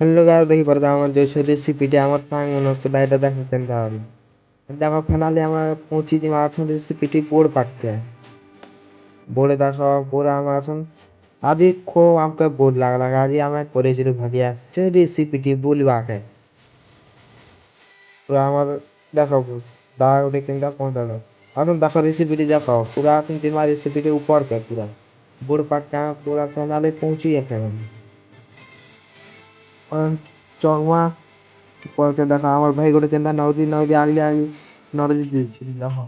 hello guys দেখি পরে আমার যে রেসিপিটা আমার তাই মনে হচ্ছে না এটা দেখাতেন তাহলে দেখো ফাইনালি আমার পৌঁছে দিয়ে মারাথন রেসিপিটি বোর্ড পাঠতে बोले था सब पूरा माराथन आदि को आपका बोर्ड लगा आदि हमें করেছিল ভাগিয়া রেসিপিটি বলবা কে পুরো আমার দেখো দাও দেখেন কোন দাও এখন দেখো রেসিপিটি দেখো পুরা কিন্তু আমার রেসিপিটি ऊपर पे पूरा बोर्ड पाट का पूरा फाइनली पहुंची है চকমা পরে দেখো আমার ভাই করে চিন্তা নদী নদী আগলে আমি নদী দিয়েছি দেখো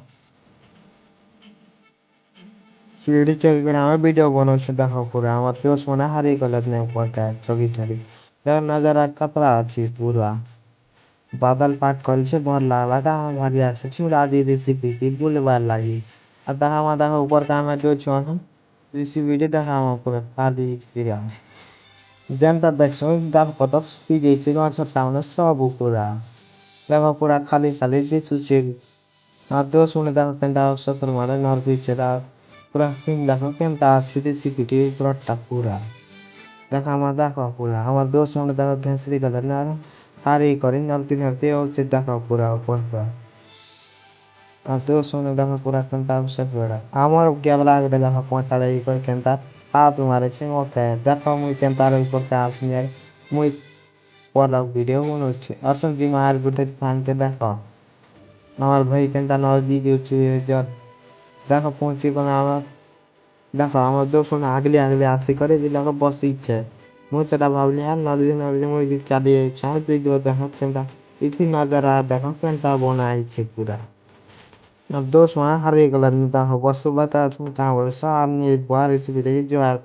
सीढ़ी चढ़ कर हमें वीडियो बनाচ্ছে দেখো পুরো আমার ফেস মনে হারিয়ে গেল না পড়তা ছবি ছবি দেখো नजर कपड़ा আছে पूरा बादल पाट করছে बहुत लाला हमारी আছে चूड़ा दी रेसिपी की बोलবার লাগি আর দেখো আমার দেখো ऊपर का मैं जो छो रेसिपी देखो আমার পুরো খালি দিরা जनता देखो दाम কত স্পিড আছে আর সব সামনে সব পুরা দেখো পুরা খালি খালি দিছুছে আর তো শুনে দেখো সেন্টা সত্তর মানে নর দিচ্ছে पूरा सीन देखो केनता सीधी सीधी पूरा पूरा देखा हमार देखो पूरा हमार दोस्त हमने देखो घंसरी कलर ना हारी करी नलती नलती और से देखो पूरा ऊपर का আর दोस्त हमने देखो पूरा केनता से पूरा আমার কেবল আগে দেখো 45 করে কেনতা পা তোমারে সে ওকে দেখো মুই কেনতা আর উপর কাজ নিয়ে মুই পড়া ভিডিও মনে হচ্ছে আসল কি মার গুটে ফানতে দেখো আমার ভাই কেনতা নদী দিচ্ছে দেখো পৌঁছি কোন আমার দেখো আমার যখন আগলে আগলে আসি করে দিলাম বসিচ্ছে ମୁଁ ସେଟା ଭାବିଲି ନଦୀ ନଦୀ ମୁଁ ଚାଲି ଚାହୁଁଛି ଦେଖ କେନ୍ତା ଇଥି ନଜାରା ଦେଖ କେନ୍ତା ବନା ହେଇଛି ପୁରା अब दोस्त वहाँ हर एक लड़ता हो बस सुबह था तुम कहाँ बोले सामने एक बार इसी भी जोड़ करो